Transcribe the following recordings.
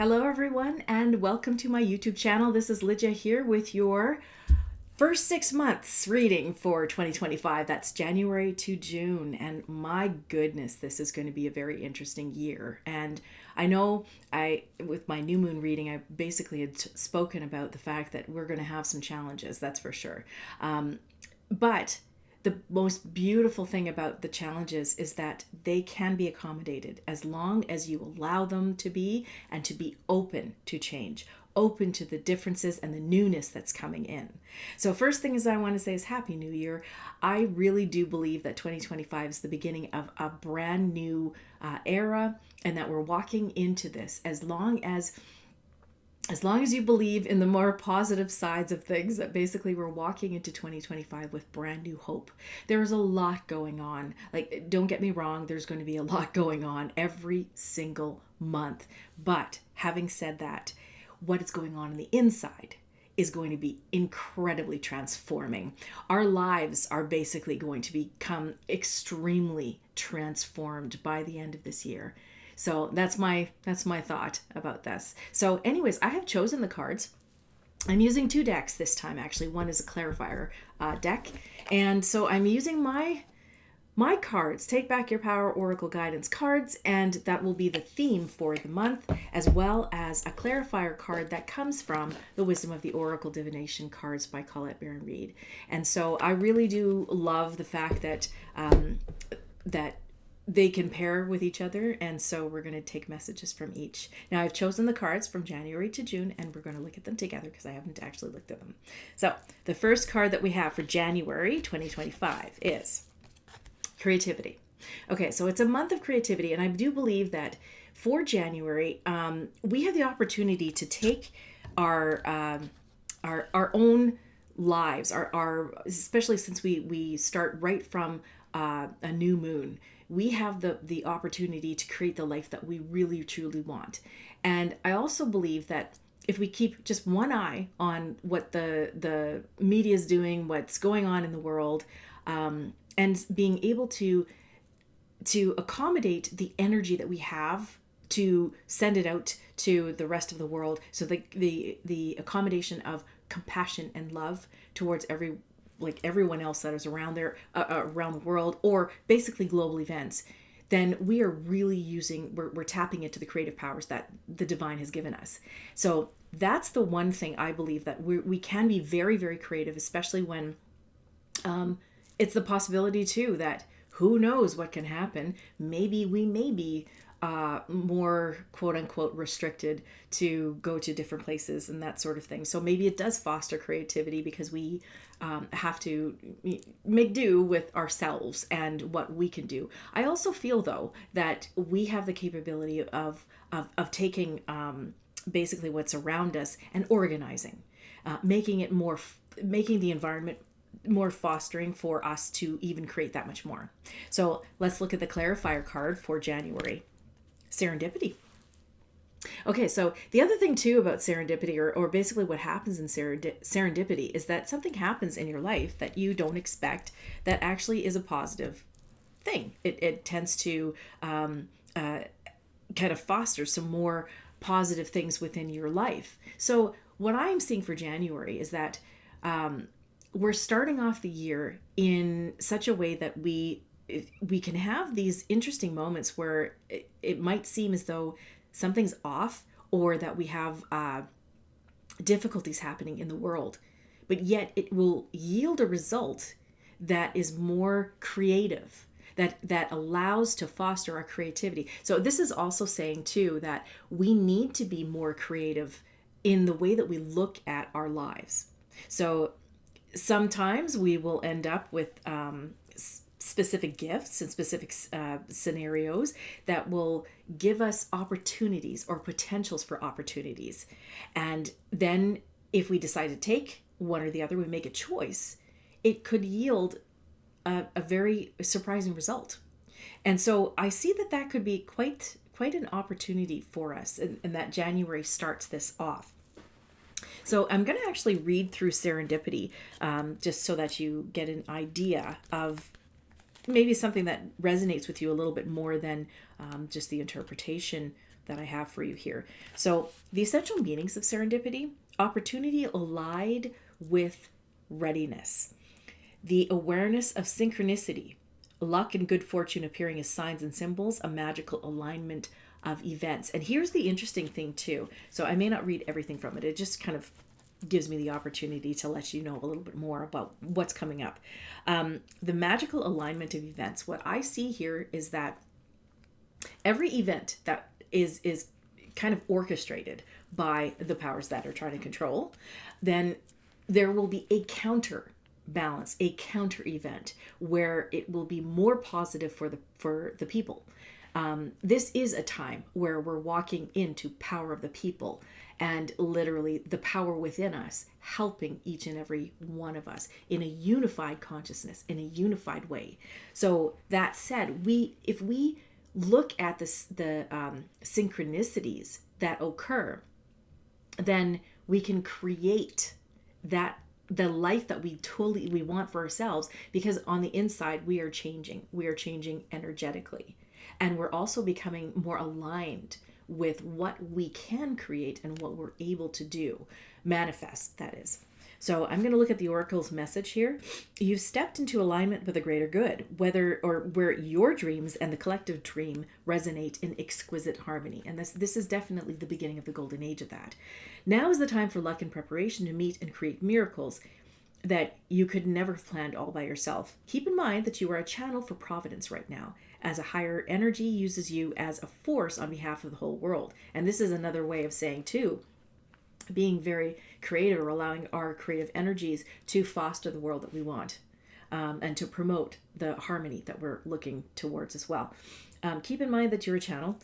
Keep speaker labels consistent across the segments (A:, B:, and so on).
A: Hello everyone and welcome to my YouTube channel. This is Lydia here with your first 6 months reading for 2025. That's January to June. And my goodness, this is going to be a very interesting year. And I know with my new moon reading, I basically had spoken about the fact that we're going to have some challenges, that's for sure. But the most beautiful thing about the challenges is that they can be accommodated as long as you allow them to be, and to be open to change, open to the differences and the newness that's coming in. So first thing is I want to say is Happy New Year. I really do believe that 2025 is the beginning of a brand new era, and that we're walking into this as long as you believe in the more positive sides of things, that basically we're walking into 2025 with brand new hope. There's a lot going on. Like, don't get me wrong, there's going to be a lot going on every single month. But having said that, what is going on the inside is going to be incredibly transforming. Our lives are basically going to become extremely transformed by the end of this year. So that's my thought about this. So anyways, I have chosen the cards. I'm using two decks this time, actually. One is a clarifier deck. And so I'm using my cards, Take Back Your Power Oracle Guidance cards, and that will be the theme for the month, as well as a clarifier card that comes from the Wisdom of the Oracle Divination cards by Colette Baron Reid. And so I really do love the fact that that they can pair with each other, and so we're going to take messages from each. Now I've chosen the cards from January to June, and we're going to look at them together because I haven't actually looked at them. So the first card that we have for January 2025 is Creativity. Okay, so it's a month of creativity, and I do believe that for January, we have the opportunity to take our own lives, our especially since we start right from a new moon. We have the opportunity to create the life that we really truly want. And I also believe that if we keep just one eye on what the media is doing, what's going on in the world, and being able to accommodate the energy that we have, to send it out to the rest of the world, so the accommodation of compassion and love towards everyone else that is around there, around the world, or basically global events, then we are really we're tapping into the creative powers that the divine has given us. So that's the one thing I believe, that we can be very, very creative, especially when it's the possibility too that who knows what can happen. Maybe we may be more quote unquote restricted to go to different places and that sort of thing. So maybe it does foster creativity because we have to make do with ourselves and what we can do. I also feel though that we have the capability of taking basically what's around us and organizing, making the environment more fostering for us to even create that much more. So let's look at the clarifier card for January. Serendipity. Okay, so the other thing too about serendipity, or basically what happens in serendipity, is that something happens in your life that you don't expect that actually is a positive thing. It tends to kind of foster some more positive things within your life. So what I'm seeing for January is that we're starting off the year in such a way that we can have these interesting moments where it might seem as though something's off, or that we have difficulties happening in the world, but yet it will yield a result that is more creative, that allows to foster our creativity. So this is also saying too that we need to be more creative in the way that we look at our lives. So sometimes we will end up with specific gifts and specific scenarios that will give us opportunities or potentials for opportunities. And then if we decide to take one or the other, we make a choice, it could yield a very surprising result. And so I see that could be quite an opportunity for us, and that January starts this off. So I'm going to actually read through Serendipity, just so that you get an idea of maybe something that resonates with you a little bit more than just the interpretation that I have for you here. So the essential meanings of serendipity: opportunity allied with readiness, the awareness of synchronicity, luck and good fortune appearing as signs and symbols, a magical alignment of events. And here's the interesting thing too. So I may not read everything from it. It just kind of gives me the opportunity to let you know a little bit more about what's coming up. The magical alignment of events. What I see here is that every event that is kind of orchestrated by the powers that are trying to control, then there will be a counterbalance, a counter event where it will be more positive for the people. This is a time where we're walking into power of the people, and literally the power within us helping each and every one of us in a unified consciousness, in a unified way. So that said, if we look at the synchronicities that occur, then we can create the life that we want for ourselves, because on the inside we are changing energetically, and we're also becoming more aligned with what we can create and what we're able to do, manifest, that is. So I'm going to look at the Oracle's message here. You've stepped into alignment with a greater good, where your dreams and the collective dream resonate in exquisite harmony. And this is definitely the beginning of the golden age of that. Now is the time for luck and preparation to meet and create miracles that you could never have planned all by yourself. Keep in mind that you are a channel for providence right now, as a higher energy uses you as a force on behalf of the whole world. And this is another way of saying too, being very creative, or allowing our creative energies to foster the world that we want, and to promote the harmony that we're looking towards as well. Keep in mind that you're a channel.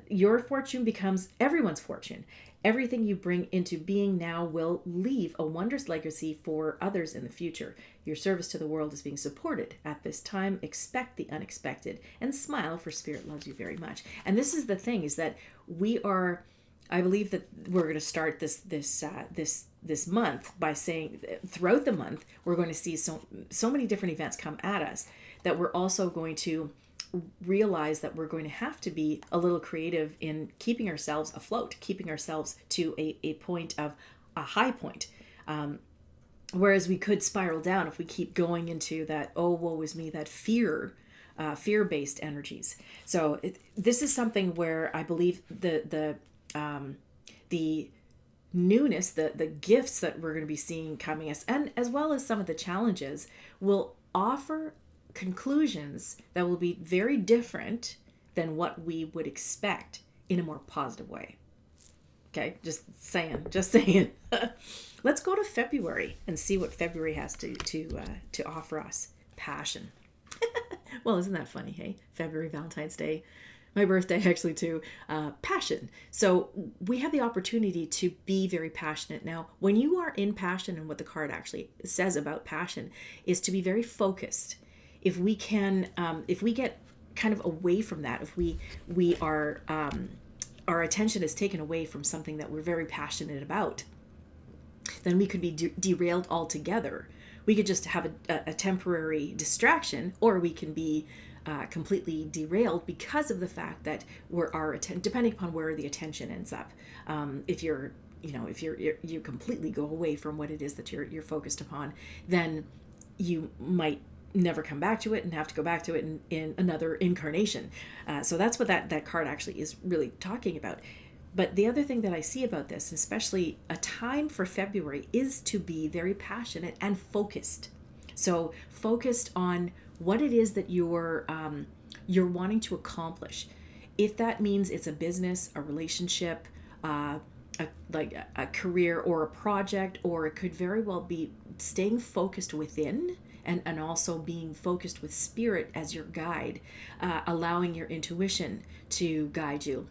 A: Your fortune becomes everyone's fortune. Everything you bring into being now will leave a wondrous legacy for others in the future. Your service to the world is being supported at this time. Expect the unexpected and smile, for Spirit loves you very much. And this is the thing, is that I believe that we're going to start this month by saying, throughout the month we're going to see so many different events come at us, that we're also going to realize that we're going to have to be a little creative in keeping ourselves afloat, keeping ourselves to a point of a high point. Whereas we could spiral down if we keep going into that, oh, woe is me, that fear-based energies. So this is something where I believe the newness, the gifts that we're going to be seeing coming us, and as well as some of the challenges, will offer conclusions that will be very different than what we would expect, in a more positive way. Okay, just saying. Let's go to February and see what February has to offer us. Passion. Well, isn't that funny? Hey, February, Valentine's Day, my birthday actually too. Passion. So we have the opportunity to be very passionate. Now, when you are in passion, and what the card actually says about passion is to be very focused. If we get kind of away from that, if we are our attention is taken away from something that we're very passionate about, then we could be derailed altogether. We could just have a temporary distraction, or we can be completely derailed because of the fact that depending upon where the attention ends up. If you completely go away from what it is that you're focused upon, then you might never come back to it and have to go back to it in another incarnation. So that's what that card actually is really talking about. But the other thing that I see about this, especially a time for February, is to be very passionate and focused. So focused on what it is that you're wanting to accomplish. If that means it's a business, a relationship, a career, or a project, or it could very well be staying focused within, and also being focused with Spirit as your guide, allowing your intuition to guide you.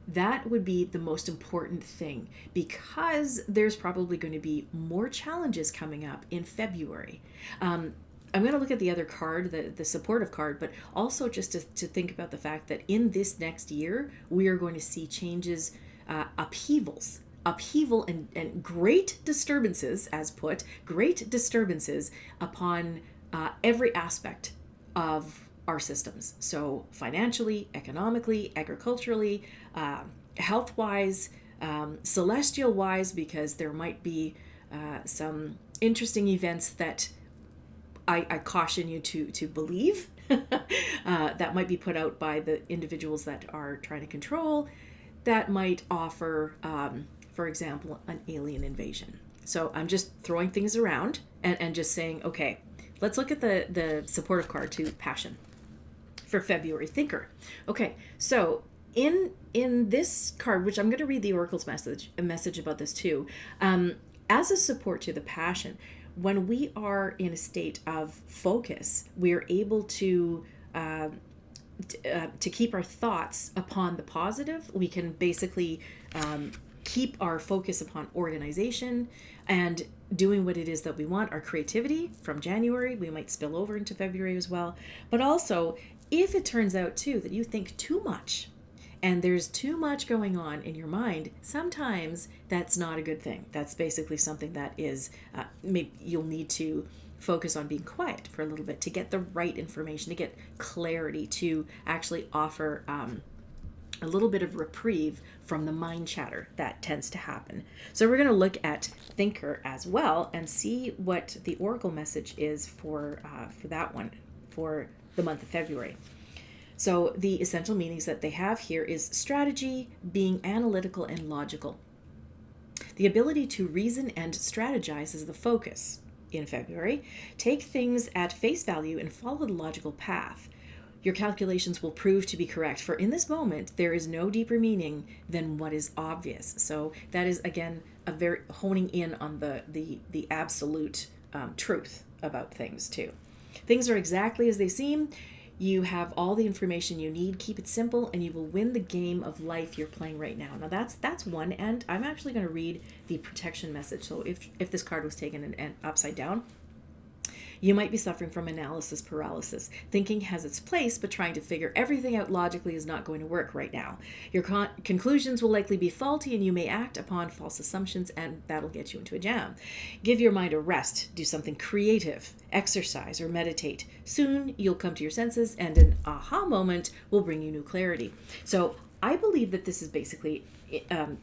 A: That would be the most important thing, because there's probably going to be more challenges coming up in February. I'm going to look at the other card, the supportive card, but also just to think about the fact that in this next year, we are going to see changes, upheaval and great disturbances, great disturbances upon every aspect of our systems. So financially, economically, agriculturally, health-wise, celestial-wise, because there might be some interesting events that I caution you to believe that might be put out by the individuals that are trying to control, that might offer, for example, an alien invasion. So I'm just throwing things around and just saying, okay, let's look at the supportive card to passion for February thinker. Okay, so in this card, which I'm going to read the oracle's message about this too, as a support to the passion, when we are in a state of focus, we are able to keep our thoughts upon the positive. We can basically keep our focus upon organization and doing what it is that we want, our creativity from January. We might spill over into February as well. But also, if it turns out too that you think too much and there's too much going on in your mind, sometimes that's not a good thing. That's basically something that is, maybe you'll need to focus on being quiet for a little bit to get the right information, to get clarity, to actually offer a little bit of reprieve from the mind chatter that tends to happen. So we're going to look at thinker as well and see what the oracle message is for that one, for the month of February. So the essential meanings that they have here is strategy, being analytical and logical. The ability to reason and strategize is the focus in February. Take things at face value and follow the logical path. Your calculations will prove to be correct, for in this moment there is no deeper meaning than what is obvious. So that is, again, a very honing in on the absolute truth about things too. Things are exactly as they seem. You have all the information you need. Keep it simple and you will win the game of life you're playing right now. Now that's one, and I'm actually going to read the protection message. So if this card was taken and upside down, you might be suffering from analysis paralysis. Thinking has its place, but trying to figure everything out logically is not going to work right now. Your conclusions will likely be faulty, and you may act upon false assumptions, and that'll get you into a jam. Give your mind a rest. Do something creative. Exercise or meditate. Soon you'll come to your senses, and an aha moment will bring you new clarity. So I believe that this is basically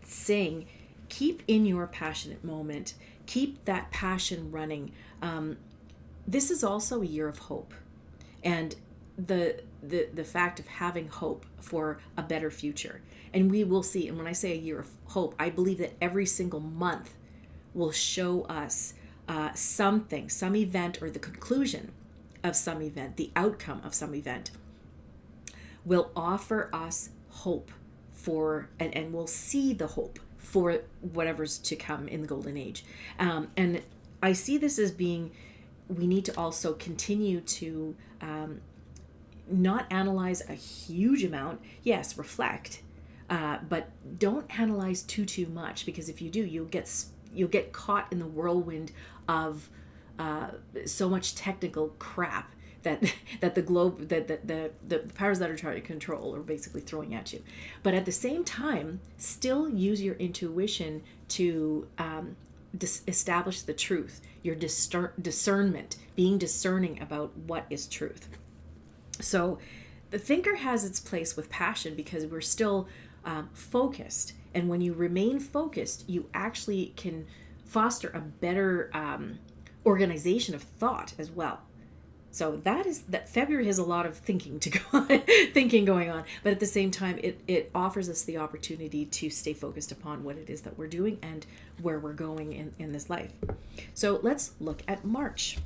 A: saying, keep in your passionate moment. Keep that passion running. This is also a year of hope, and the fact of having hope for a better future. And we will see, and when I say a year of hope, I believe that every single month will show us something, some event, or the conclusion of some event, the outcome of some event will offer us hope for, and we'll see the hope for whatever's to come in the golden age. And I see this as being, we need to also continue to not analyze a huge amount. Yes, reflect, but don't analyze too much, because if you do, you'll get caught in the whirlwind of so much technical crap that the powers that are trying to control are basically throwing at you. But at the same time, still use your intuition to establish the truth, your discernment, being discerning about what is truth. So the thinker has its place with passion because we're still focused. And when you remain focused, you actually can foster a better organization of thought as well. So that February has a lot of thinking going on, but at the same time, it offers us the opportunity to stay focused upon what it is that we're doing and where we're going in this life. So let's look at March.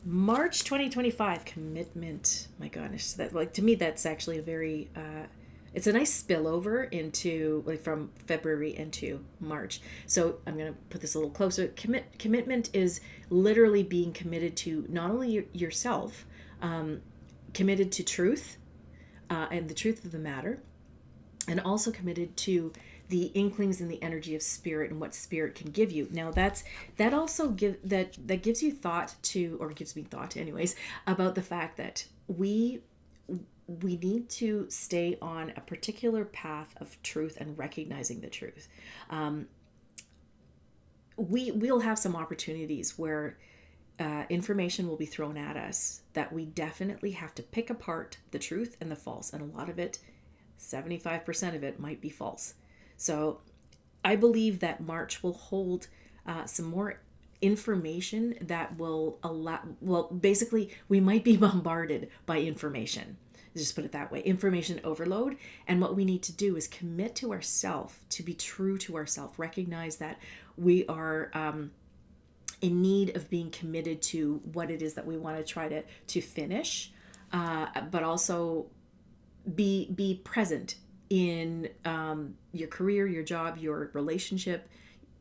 A: March 2025, commitment. My goodness, to me, that's actually a very it's a nice spillover into, from February into March. So I'm going to put this a little closer. Commitment is literally being committed to not only yourself, committed to truth and the truth of the matter, and also committed to the inklings and the energy of spirit and what spirit can give you. Now that gives you thought to, or gives me thought anyways, about the fact that we need to stay on a particular path of truth and recognizing the truth. We'll have some opportunities where information will be thrown at us that we definitely have to pick apart the truth and the false. And a lot of it, 75% of it, might be false. So I believe that March will hold some more information that will allow, well, basically, we might be bombarded by information. Just put it that way, information overload. And what we need to do is commit to ourselves, to be true to ourselves, recognize that we are in need of being committed to what it is that we want to try to finish, but also be present in your career, your job, your relationship,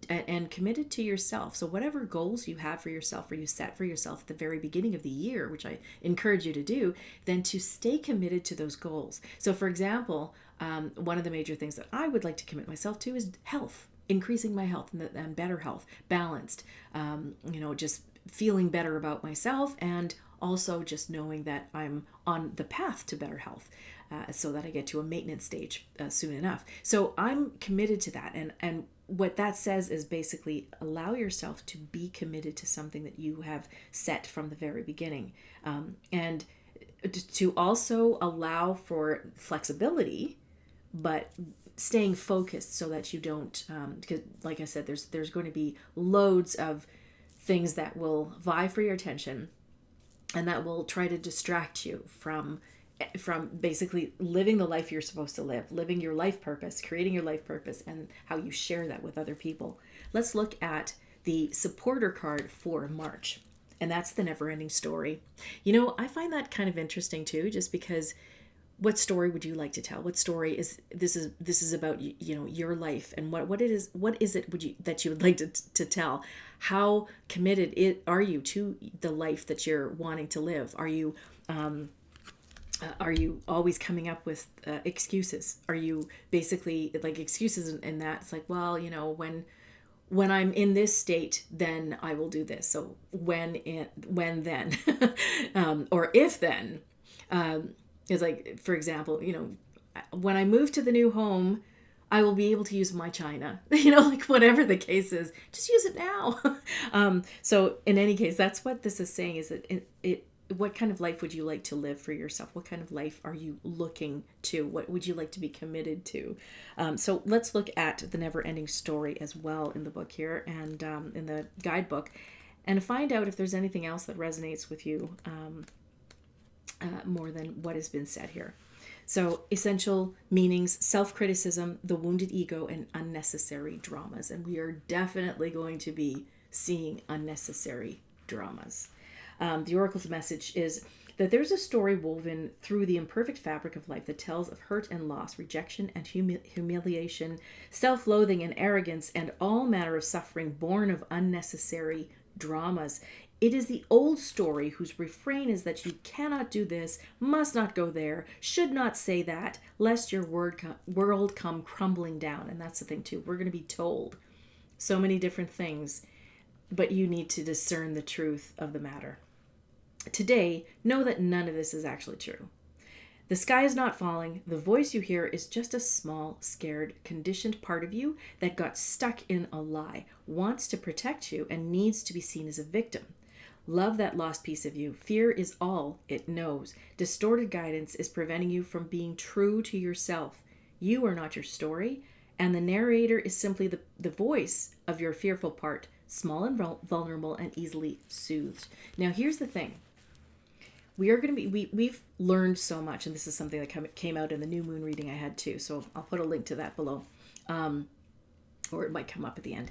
A: and committed to yourself. So whatever goals you have for yourself, or you set for yourself at the very beginning of the year, which I encourage you to do, then to stay committed to those goals. So for example, one of the major things that I would like to commit myself to is health, increasing my health and better health, balanced, just feeling better about myself, and also just knowing that I'm on the path to better health, so that I get to a maintenance stage soon enough. So I'm committed to that. And what that says is basically allow yourself to be committed to something that you have set from the very beginning. And to also allow for flexibility, but staying focused so that you don't, because like I said, there's going to be loads of things that will vie for your attention and that will try to distract you from basically living the life you're supposed to live, living your life purpose, creating your life purpose, and how you share that with other people. Let's look at the supporter card for March, and that's the never-ending story. I find that kind of interesting too, just because what story would you like to tell? What story is about your life, and what is it that you would like to tell? How committed are you to the life that you're wanting to live? Are you always coming up with excuses? Are you basically like excuses in that it's like, well, when I'm in this state, then I will do this. So when then, or if then, is like, for example, when I move to the new home, I will be able to use my china, like whatever the case is, just use it now. So in any case, that's what this is saying, is that what kind of life would you like to live for yourself? What kind of life are you looking to? What would you like to be committed to? So let's look at the never-ending story as well in the book here, and in the guidebook, and find out if there's anything else that resonates with you more than what has been said here. So essential meanings: self-criticism, the wounded ego, and unnecessary dramas. And we are definitely going to be seeing unnecessary dramas. The oracle's message is that there's a story woven through the imperfect fabric of life that tells of hurt and loss, rejection and humiliation, self-loathing and arrogance, and all manner of suffering born of unnecessary dramas. It is the old story whose refrain is that you cannot do this, must not go there, should not say that, lest your world come crumbling down. And that's the thing too. We're going to be told so many different things, but you need to discern the truth of the matter. Today, know that none of this is actually true. The sky is not falling. The voice you hear is just a small, scared, conditioned part of you that got stuck in a lie, wants to protect you, and needs to be seen as a victim. Love that lost piece of you. Fear is all it knows. Distorted guidance is preventing you from being true to yourself. You are not your story, and the narrator is simply the voice of your fearful part, small and vulnerable and easily soothed. Now, here's the thing. We've learned so much, and this is something that came out in the new moon reading I had too, so I'll put a link to that below, or it might come up at the end.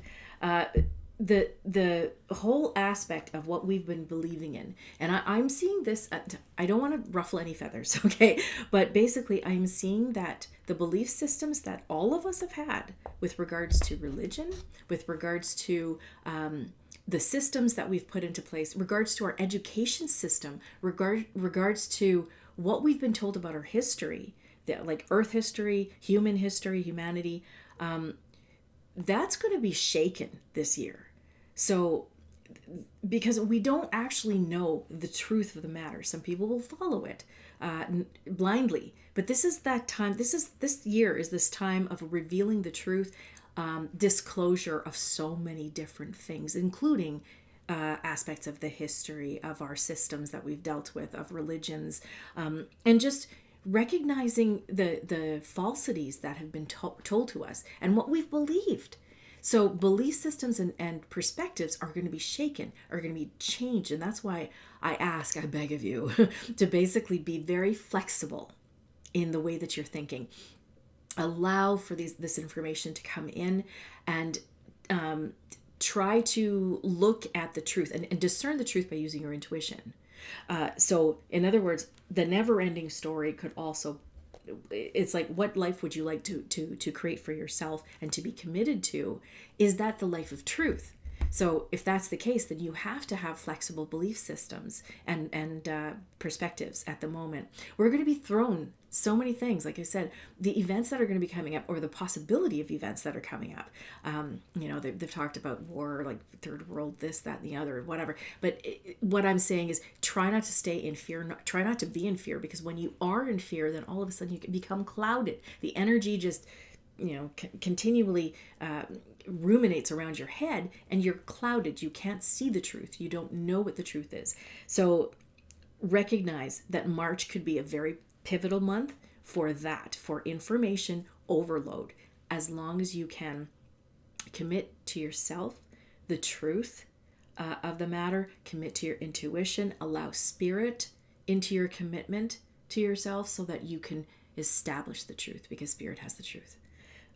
A: The whole aspect of what we've been believing in, and I'm seeing this, I don't want to ruffle any feathers, okay, but basically I'm seeing that the belief systems that all of us have had with regards to religion, with regards to the systems that we've put into place, regards to our education system, regards to what we've been told about our history, like earth history, human history, humanity, that's going to be shaken this year. So, because we don't actually know the truth of the matter, some people will follow it blindly. But this is that time. This year is this time of revealing the truth, disclosure of so many different things, including aspects of the history of our systems that we've dealt with, of religions, and just recognizing the falsities that have been told to us and what we've believed. So belief systems and perspectives are going to be shaken, are going to be changed. And that's why I beg of you, to basically be very flexible in the way that you're thinking. Allow for this information to come in, and try to look at the truth and discern the truth by using your intuition. So in other words, the never-ending story could also, it's like, what life would you like to create for yourself and to be committed to? Is that the life of truth? So if that's the case, then you have to have flexible belief systems and perspectives at the moment. We're going to be thrown so many things. Like I said, the events that are going to be coming up, or the possibility of events that are coming up. They've talked about war, like third world, this, that, and the other, whatever. But what I'm saying is, try not to stay in fear. Try not to be in fear, because when you are in fear, then all of a sudden you can become clouded. The energy just continually ruminates around your head, and you're clouded. You can't see the truth. You don't know what the truth is. So recognize that March could be a very pivotal month for that, for information overload. As long as you can commit to yourself the truth of the matter, commit to your intuition, allow spirit into your commitment to yourself, so that you can establish the truth, because spirit has the truth.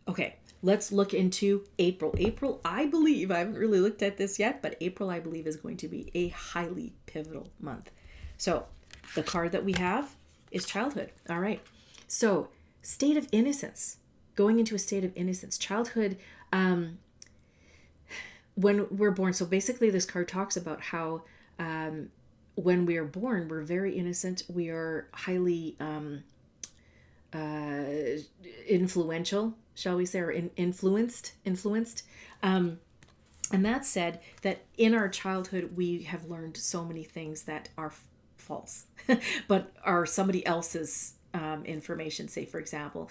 A: Okay, let's look into April. April, I believe, I haven't really looked at this yet, but April, I believe, is going to be a highly pivotal month. So the card that we have is childhood. All right. So state of innocence, going into a state of innocence, childhood, when we're born. So basically this card talks about how when we are born, we're very innocent. We are highly influential, shall we say, or influenced. And that said, that in our childhood, we have learned so many things that are false, but are somebody else's information. Say, for example,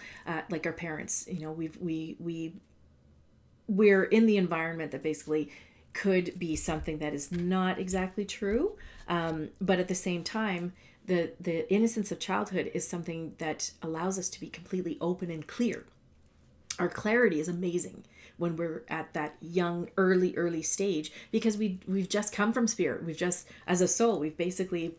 A: like our parents, we're in the environment that basically could be something that is not exactly true. But at the same time, the innocence of childhood is something that allows us to be completely open and clear. Our clarity is amazing when we're at that young, early stage, because we've just come from spirit. We've just, as a soul, we've basically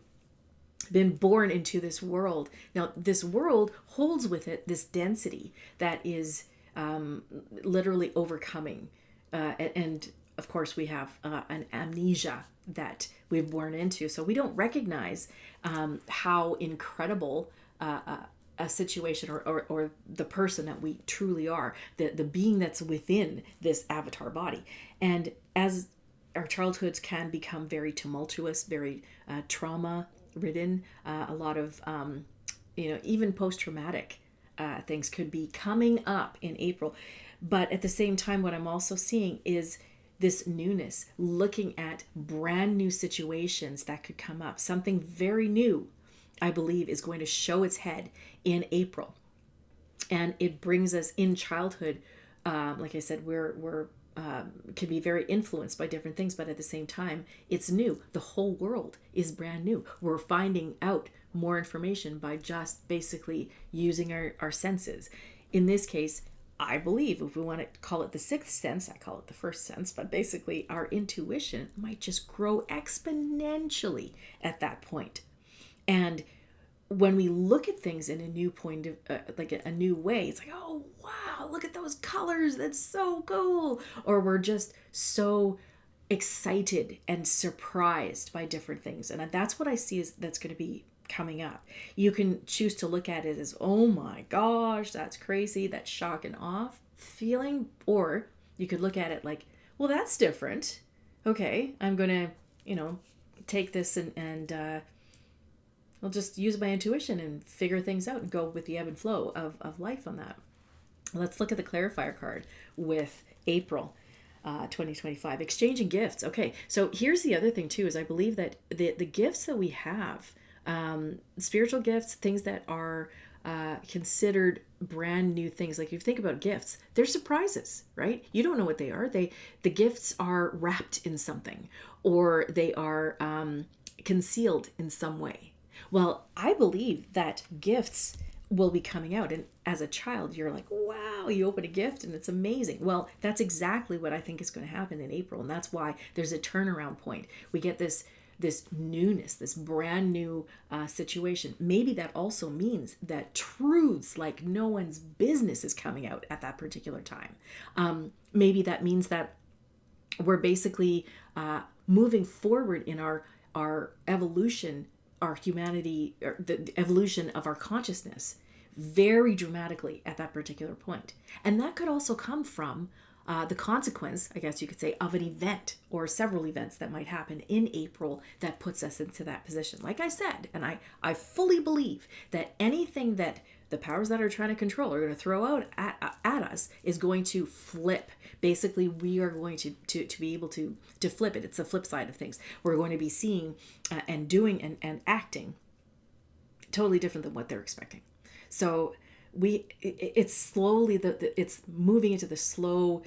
A: been born into this world. Now, this world holds with it this density that is literally overcoming. And of course, we have an amnesia that we've born into. So we don't recognize how incredible a situation or the person that we truly are, the being that's within this avatar body. And as our childhoods can become very tumultuous, very trauma ridden, a lot of even post-traumatic things could be coming up in April. But at the same time, what I'm also seeing is this newness, looking at brand new situations that could come up. Something very new, I believe, is going to show its head in April. And it brings us in childhood. Like I said, we're can be very influenced by different things, but at the same time, it's new. The whole world is brand new. We're finding out more information by just basically using our senses. In this case, I believe, if we want to call it the sixth sense, I call it the first sense, but basically our intuition might just grow exponentially at that point. And when we look at things in a new point of, like a new way, it's like, oh, wow, look at those colors. That's so cool. Or we're just so excited and surprised by different things. And that's what I see is that's going to be coming up. You can choose to look at it as, oh my gosh, that's crazy, that shock and awe feeling. Or you could look at it like, well, that's different. Okay, I'm going to, take this and I'll just use my intuition and figure things out and go with the ebb and flow of life on that. Let's look at the clarifier card with April 2025. Exchanging gifts. Okay, so here's the other thing too, is I believe that the gifts that we have, spiritual gifts, things that are considered brand new things. Like, you think about gifts, they're surprises, right? You don't know what they are. The gifts are wrapped in something, or they are concealed in some way. Well, I believe that gifts will be coming out, and as a child you're like, wow, you open a gift and it's amazing. Well, that's exactly what I think is going to happen in April, and that's why there's a turnaround point. We get this newness, this brand new situation. Maybe that also means that truths like no one's business is coming out at that particular time. Maybe that means that we're basically moving forward in our evolution, our humanity, or the evolution of our consciousness very dramatically at that particular point. And that could also come from the consequence, I guess you could say, of an event or several events that might happen in April that puts us into that position. Like I said, and I fully believe that anything that the powers that are trying to control are going to throw out at us is going to flip. Basically, we are going to be able to flip it. It's the flip side of things. We're going to be seeing and doing and acting totally different than what they're expecting. So it's slowly it's moving into the slow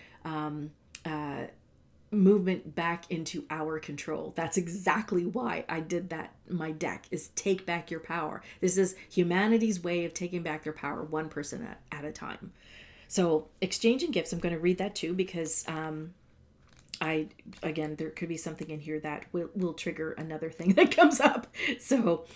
A: movement back into our control. That's exactly why I did that. My deck is Take Back Your Power. This is humanity's way of taking back their power, one person at a time. So exchanging gifts, I'm going to read that too, because again, there could be something in here that will trigger another thing that comes up. So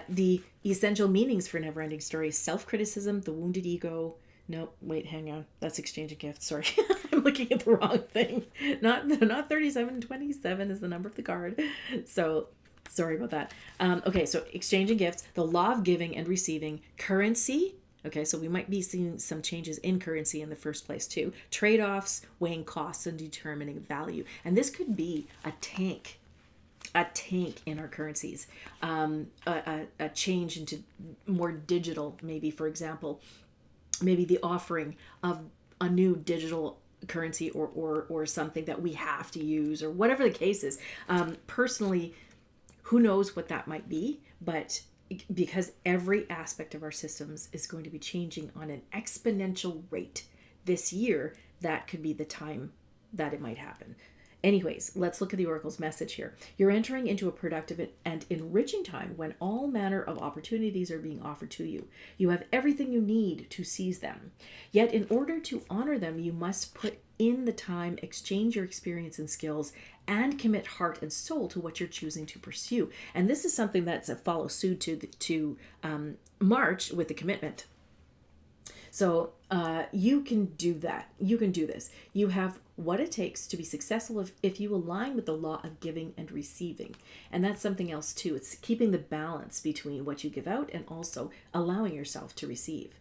A: the essential meanings for Never-Ending Story: self-criticism, the wounded ego. No, wait, hang on. That's exchanging gifts. Sorry. I'm looking at the wrong thing. Not 37. 27 is the number of the card. So sorry about that. Okay, so exchanging gifts, the law of giving and receiving, currency. Okay, so we might be seeing some changes in currency in the first place too. Trade-offs, weighing costs and determining value. And this could be a tank in our currencies, a change into more digital, maybe, for example, maybe the offering of a new digital currency or something that we have to use, or whatever the case is. Personally, who knows what that might be, but because every aspect of our systems is going to be changing on an exponential rate this year, that could be the time that it might happen. Anyways, let's look at the Oracle's message here. You're entering into a productive and enriching time when all manner of opportunities are being offered to you. You have everything you need to seize them. Yet in order to honor them, you must put in the time, exchange your experience and skills, and commit heart and soul to what you're choosing to pursue. And this is something that's a follow suit to March with the commitment. So you can do that. You can do this. You have what it takes to be successful if you align with the law of giving and receiving. And that's something else too. It's keeping the balance between what you give out and also allowing yourself to receive.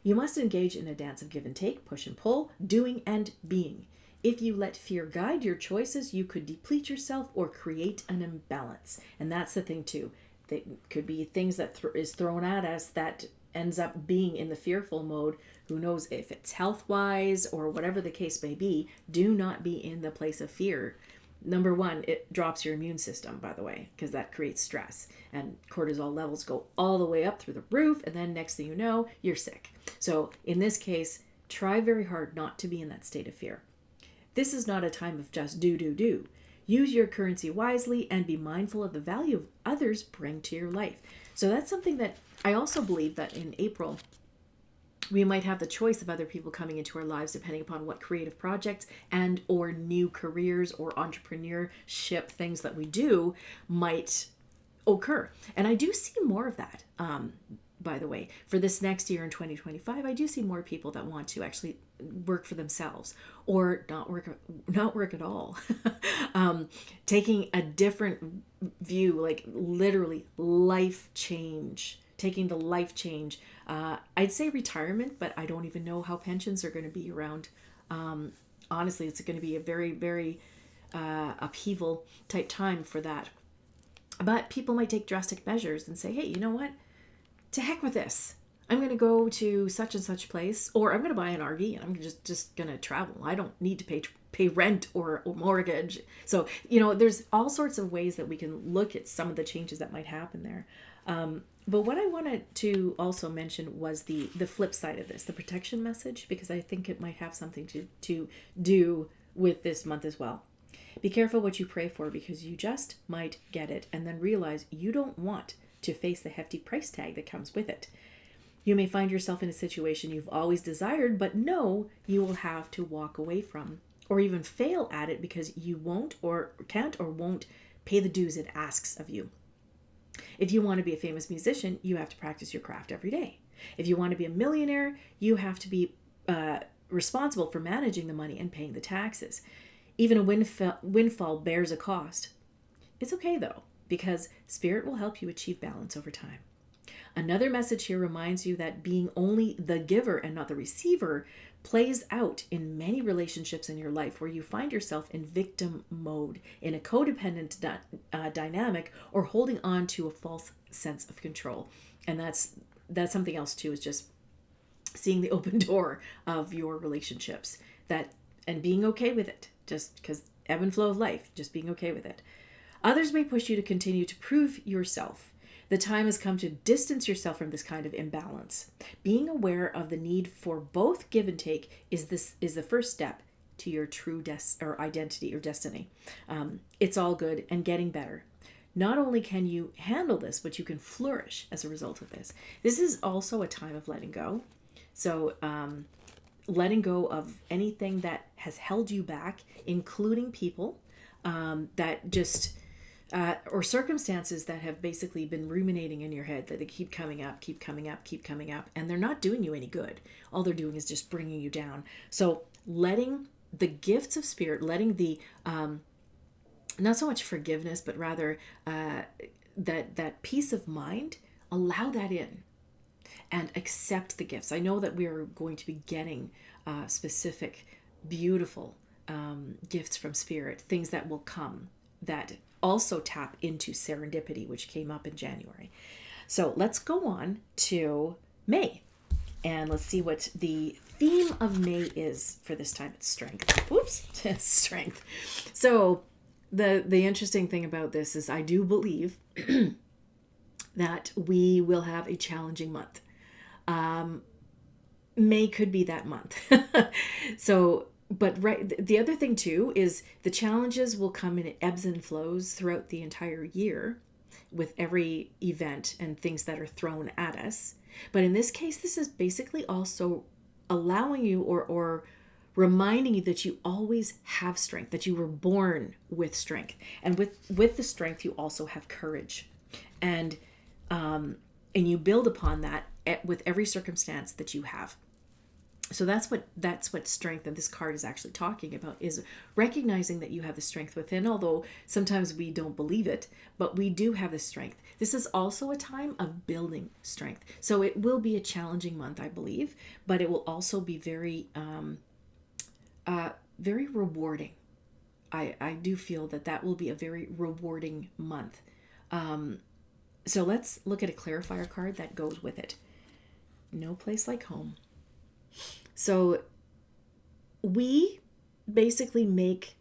A: You must engage in a dance of give and take, push and pull, doing and being. If you let fear guide your choices, you could deplete yourself or create an imbalance. And that's the thing too. There could be things that is thrown at us that ends up being in the fearful mode. Who knows if it's health-wise or whatever the case may be. Do not be in the place of fear. Number one, it drops your immune system, by the way, because that creates stress. And cortisol levels go all the way up through the roof, and then next thing you know, you're sick. So in this case, try very hard not to be in that state of fear. This is not a time of just do. Use your currency wisely and be mindful of the value others bring to your life. So that's something that I also believe that in April, we might have the choice of other people coming into our lives depending upon what creative projects and or new careers or entrepreneurship things that we do might occur. And I do see more of that. By the way, for this next year in 2025, I do see more people that want to actually work for themselves or not work at all. Taking a different view, like literally life change, taking the life change. I'd say retirement, but I don't even know how pensions are going to be around. Honestly, it's going to be a very, very upheaval type time for that. But people might take drastic measures and say, hey, you know what? To heck with this. I'm going to go to such and such place, or I'm going to buy an RV and I'm just going to travel. I don't need to pay rent or mortgage. So, there's all sorts of ways that we can look at some of the changes that might happen there. But what I wanted to also mention was the flip side of this, the protection message, because I think it might have something to do with this month as well. Be careful what you pray for, because you just might get it and then realize you don't want to face the hefty price tag that comes with it. You may find yourself in a situation you've always desired, but know you will have to walk away from, or even fail at it because you won't or can't or won't pay the dues it asks of you. If you want to be a famous musician, you have to practice your craft every day. If you want to be a millionaire, you have to be responsible for managing the money and paying the taxes. Even a windfall bears a cost. It's okay though, because Spirit will help you achieve balance over time. Another message here reminds you that being only the giver and not the receiver plays out in many relationships in your life, where you find yourself in victim mode, in a codependent dynamic, or holding on to a false sense of control. And that's something else too, is just seeing the open door of your relationships, that and being okay with it, just because ebb and flow of life, just being okay with it. Others may push you to continue to prove yourself. The time has come to distance yourself from this kind of imbalance. Being aware of the need for both give and take is the first step to your true identity or destiny. It's all good and getting better. Not only can you handle this, but you can flourish as a result of this. This is also a time of letting go. So letting go of anything that has held you back, including people that just... or circumstances that have basically been ruminating in your head, that they keep coming up, and they're not doing you any good. All they're doing is just bringing you down. So letting the gifts of Spirit, letting the, not so much forgiveness, but rather that peace of mind, allow that in and accept the gifts. I know that we are going to be getting specific, beautiful gifts from Spirit, things that will come that also tap into serendipity, which came up in January. So let's go on to May, and let's see what the theme of May is for this time. It's strength. Whoops, strength. So the interesting thing about this is I do believe that we will have a challenging month. May could be that month. So, but right, the other thing too is the challenges will come in ebbs and flows throughout the entire year with every event and things that are thrown at us. But in this case, this is basically also allowing you or reminding you that you always have strength, that you were born with strength. And with the strength, you also have courage. And you build upon that with every circumstance that you have. So that's what strength, and this card is actually talking about, is recognizing that you have the strength within, although sometimes we don't believe it, but we do have the strength. This is also a time of building strength. So it will be a challenging month, I believe, but it will also be very, very rewarding. I do feel that will be a very rewarding month. So let's look at a clarifier card that goes with it. No place like home. So we basically make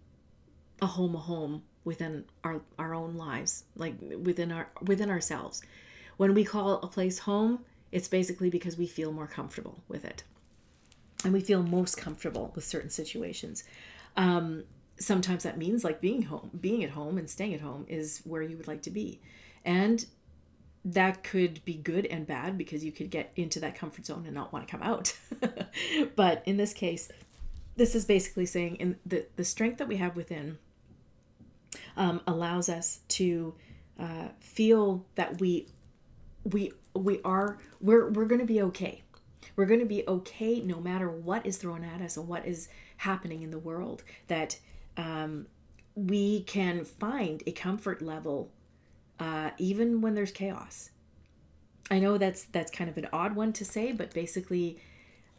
A: a home within our own lives, like within ourselves. When we call a place home, it's basically because we feel more comfortable with it. And we feel most comfortable with certain situations. Sometimes that means like being at home and staying at home is where you would like to be. And that could be good and bad, because you could get into that comfort zone and not want to come out. But in this case, this is basically saying in the strength that we have within allows us to feel that we're going to be okay. We're going to be okay no matter what is thrown at us and what is happening in the world. That we can find a comfort level even when there's chaos. I know that's kind of an odd one to say, but basically,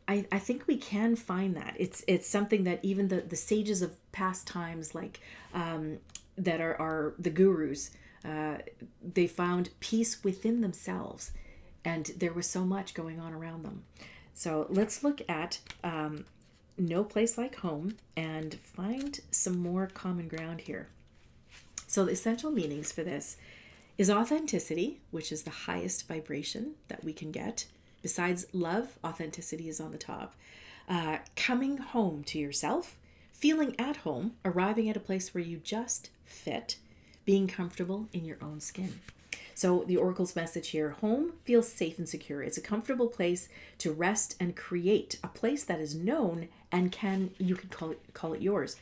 A: I think we can find that. It's something that even the sages of past times, like that are the gurus, they found peace within themselves, and there was so much going on around them. So let's look at No Place Like Home and find some more common ground here. So the essential meanings for this is authenticity, which is the highest vibration that we can get. Besides love, authenticity is on the top. Coming home to yourself, feeling at home, arriving at a place where you just fit, being comfortable in your own skin. So the Oracle's message here, home feels safe and secure. It's a comfortable place to rest and create, a place that is known and you can call it yours.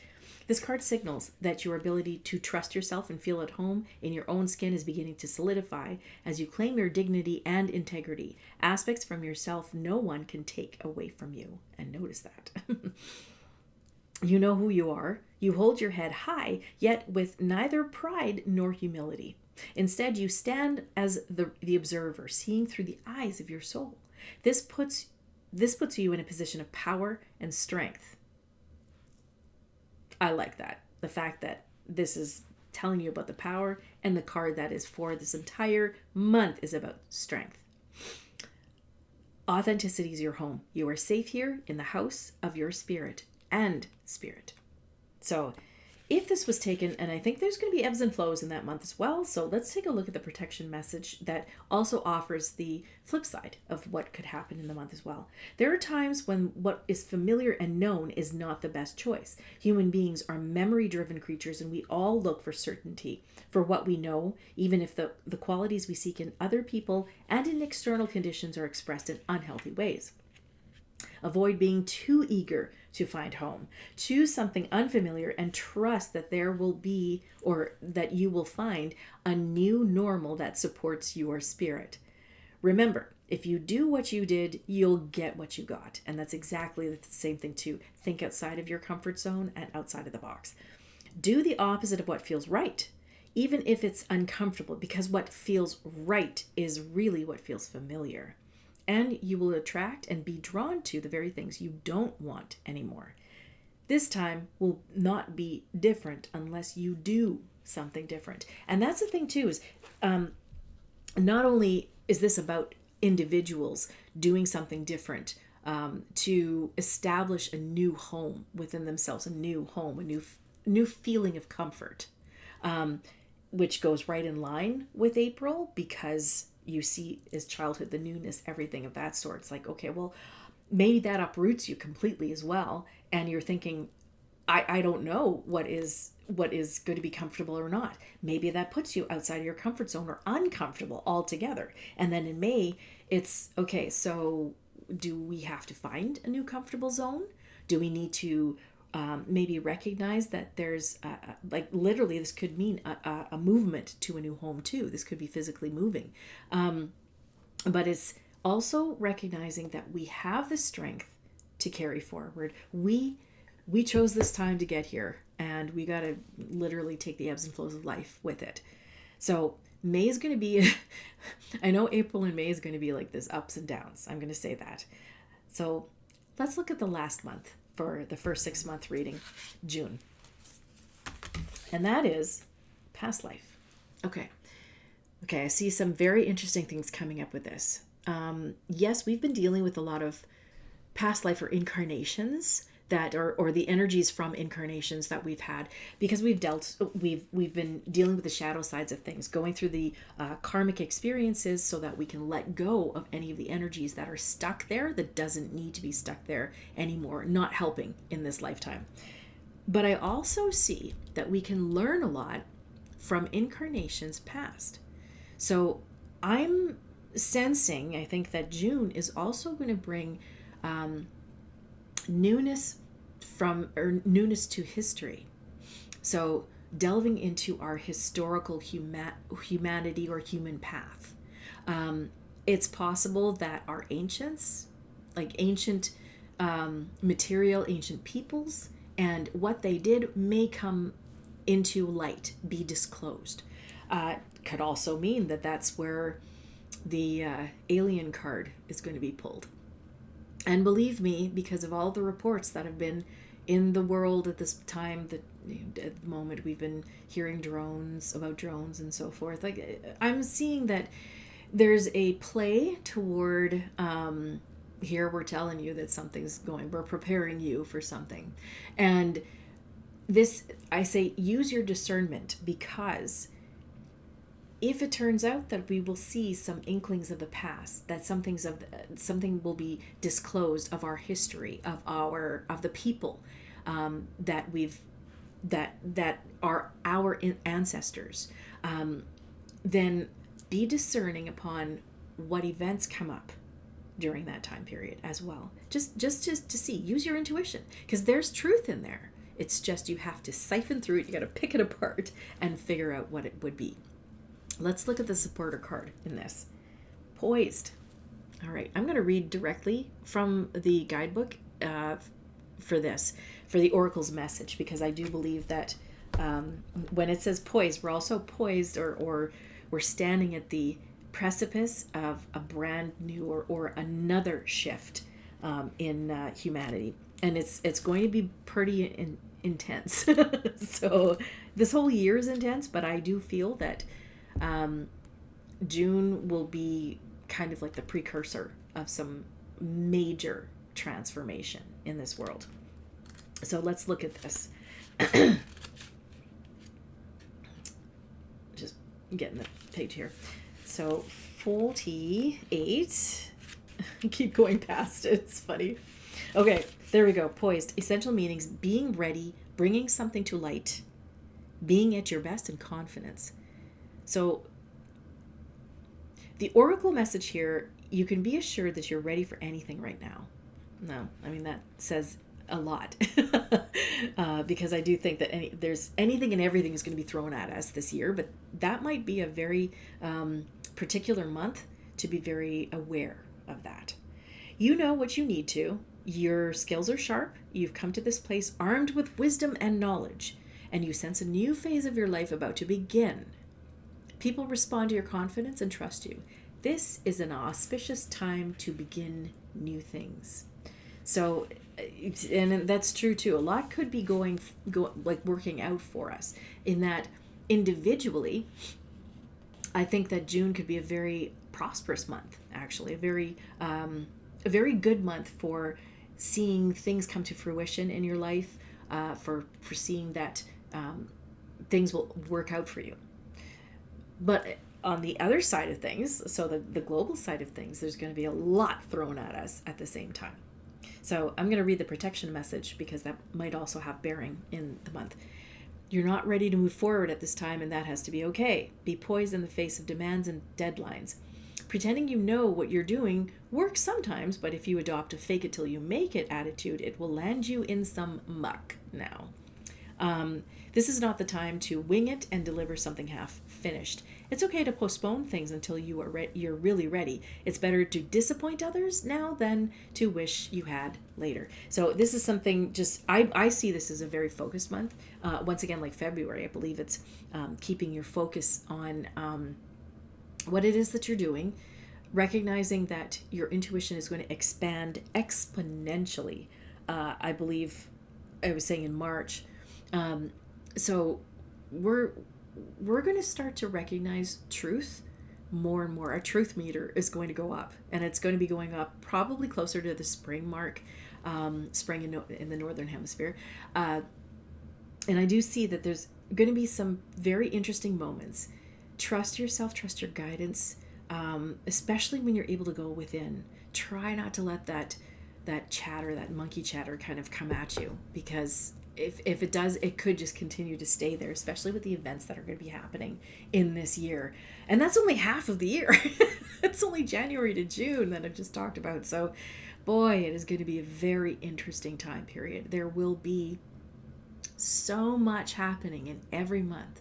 A: This card signals that your ability to trust yourself and feel at home in your own skin is beginning to solidify as you claim your dignity and integrity, aspects from yourself no one can take away from you. And notice that. You know who you are. You hold your head high, yet with neither pride nor humility. Instead, you stand as the observer, seeing through the eyes of your soul. This puts you in a position of power and strength. I like that. The fact that this is telling you about the power, and the card that is for this entire month is about strength. Authenticity is your home. You are safe here in the house of your spirit and spirit. So if this was taken, and I think there's going to be ebbs and flows in that month as well, so let's take a look at the protection message that also offers the flip side of what could happen in the month as well. There are times when what is familiar and known is not the best choice. Human beings are memory-driven creatures, and we all look for certainty for what we know, even if the qualities we seek in other people and in external conditions are expressed in unhealthy ways. Avoid being too eager to find home. Choose something unfamiliar and trust that there will be, or that you will find, a new normal that supports your spirit. Remember, if you do what you did, you'll get what you got. And that's exactly the same thing too. Think outside of your comfort zone and outside of the box. Do the opposite of what feels right, even if it's uncomfortable, because what feels right is really what feels familiar. And you will attract and be drawn to the very things you don't want anymore. This time will not be different unless you do something different. And that's the thing too, is not only is this about individuals doing something different to establish a new home within themselves, a new home, a new feeling of comfort, which goes right in line with April, because you see as childhood, the newness, everything of that sort. It's like, okay, well, maybe that uproots you completely as well. And you're thinking, I don't know what is going to be comfortable or not. Maybe that puts you outside of your comfort zone or uncomfortable altogether. And then in May, it's, okay, so do we have to find a new comfortable zone? Do we need to maybe recognize that there's like literally this could mean a movement to a new home too. This could be physically moving, but it's also recognizing that we have the strength to carry forward. We chose this time to get here, and we got to literally take the ebbs and flows of life with it. So May is going to be I know April and May is going to be like this ups and downs. I'm going to say that. So let's look at the last month for the first 6-month reading, June. And that is past life. Okay, I see some very interesting things coming up with this. Yes, we've been dealing with a lot of past life or incarnations that or the energies from incarnations that we've had, because we've been dealing with the shadow sides of things, going through the karmic experiences so that we can let go of any of the energies that are stuck there, that doesn't need to be stuck there anymore, not helping in this lifetime. But I also see that we can learn a lot from incarnations past. So I'm sensing, I think, that June is also going to bring newness to history. So delving into our historical humanity or human path. It's possible that our ancients, like ancient material, ancient peoples, and what they did may come into light, be disclosed. Could also mean that that's where the alien card is going to be pulled. And believe me, because of all the reports that have been in the world at this time, that at the moment we've been hearing about drones and so forth. Like, I'm seeing that there's a play toward, here we're telling you that something's going, we're preparing you for something. And this, I say, use your discernment, because if it turns out that we will see some inklings of the past, that something will be disclosed of our history, of the people that we've that are our ancestors, then be discerning upon what events come up during that time period as well. Just to see, use your intuition, because there's truth in there. It's just you have to siphon through it. You got to pick it apart and figure out what it would be. Let's look at the supporter card in this. Poised. All right, I'm going to read directly from the guidebook for the Oracle's message, because I do believe that when it says poised, we're also poised, or we're standing at the precipice of a brand new or another shift in humanity. And it's going to be pretty intense. So this whole year is intense, but I do feel that June will be kind of like the precursor of some major transformation in this world. So let's look at this. Just getting the page here. So 48. I keep going past it. It's funny. Okay, there we go. Poised. Essential meanings: being ready, bringing something to light, being at your best, and confidence. So the Oracle message here, you can be assured that you're ready for anything right now. No, I mean, that says a lot. Because I do think that there's anything and everything is going to be thrown at us this year, but that might be a very particular month to be very aware of that. You know what you need to. Your skills are sharp. You've come to this place armed with wisdom and knowledge, and you sense a new phase of your life about to begin. People respond to your confidence and trust you. This is an auspicious time to begin new things. So, and that's true too. A lot could be working out for us in that individually. I think that June could be a very prosperous month, actually, a very good month for seeing things come to fruition in your life, for seeing that things will work out for you. But on the other side of things, so the global side of things, there's going to be a lot thrown at us at the same time. So I'm going to read the protection message, because that might also have bearing in the month. You're not ready to move forward at this time, and that has to be okay. Be poised in the face of demands and deadlines. Pretending you know what you're doing works sometimes, but if you adopt a fake it till you make it attitude, it will land you in some muck now. This is not the time to wing it and deliver something half finished. It's okay to postpone things until you're really ready. It's better to disappoint others now than to wish you had later. So this is something I see this as a very focused month. Once again, like February, I believe it's keeping your focus on what it is that you're doing, recognizing that your intuition is going to expand exponentially. I believe I was saying in March. So we're going to start to recognize truth more and more. Our truth meter is going to go up, and it's going to be going up probably closer to the spring mark, spring in the northern hemisphere. And I do see that there's going to be some very interesting moments. Trust yourself, trust your guidance, especially when you're able to go within. Try not to let that chatter, that monkey chatter kind of come at you, because if it does, it could just continue to stay there, especially with the events that are going to be happening in this year. And that's only half of the year. It's only January to June that I've just talked about. So, boy, it is going to be a very interesting time period. There will be so much happening in every month,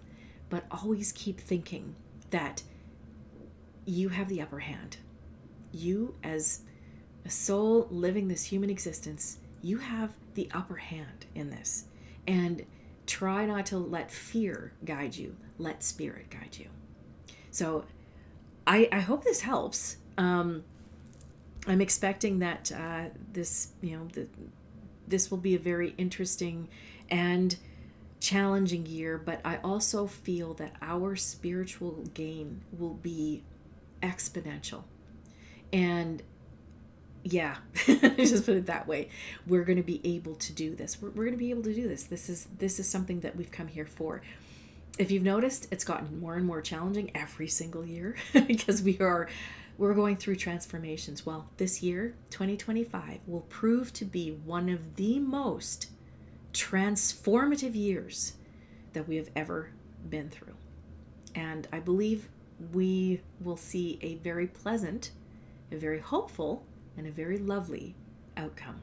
A: but always keep thinking that you have the upper hand. You, as a soul living this human existence, you have the upper hand in this. And try not to let fear guide you. Let spirit guide you. So I hope this helps. I'm expecting that this will be a very interesting and challenging year, but I also feel that our spiritual gain will be exponential. And yeah, just put it that way. We're going to be able to do this. We're going to be able to do this. This is something that we've come here for. If you've noticed, it's gotten more and more challenging every single year because we're going through transformations. Well, this year, 2025, will prove to be one of the most transformative years that we have ever been through. And I believe we will see a very pleasant, a very hopeful, and a very lovely outcome.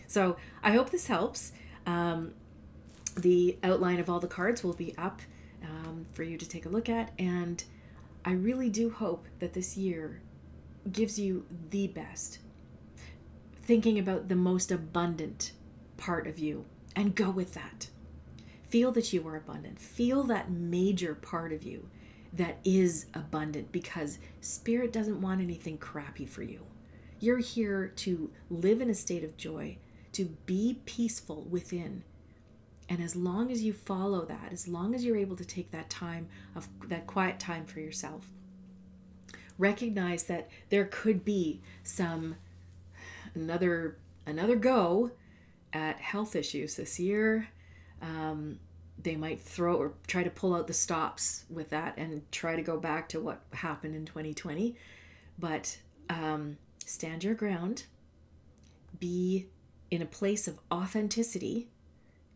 A: So I hope this helps. The outline of all the cards will be up for you to take a look at. And I really do hope that this year gives you the best. Thinking about the most abundant part of you and go with that. Feel that you are abundant. Feel that major part of you that is abundant, because Spirit doesn't want anything crappy for you. You're here to live in a state of joy, to be peaceful within. And as long as you follow that, as long as you're able to take that time of that quiet time for yourself, recognize that there could be another go at health issues this year. They might throw or try to pull out the stops with that and try to go back to what happened in 2020. But stand your ground, be in a place of authenticity,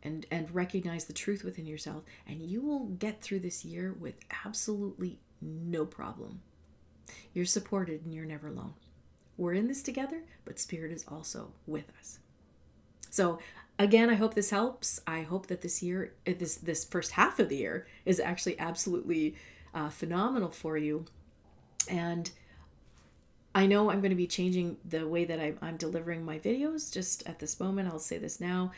A: and recognize the truth within yourself, and you will get through this year with absolutely no problem. You're supported and you're never alone. We're in this together, but Spirit is also with us. So again, I hope this helps. I hope that this year, this first half of the year, is actually absolutely phenomenal for you. And I know I'm going to be changing the way that I'm delivering my videos just at this moment. I'll say this now.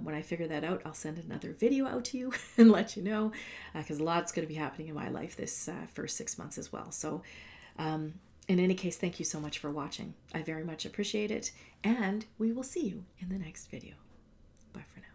A: When I figure that out, I'll send another video out to you and let you know, because a lot's going to be happening in my life this first 6 months as well. So in any case, thank you so much for watching. I very much appreciate it. And we will see you in the next video. Bye for now.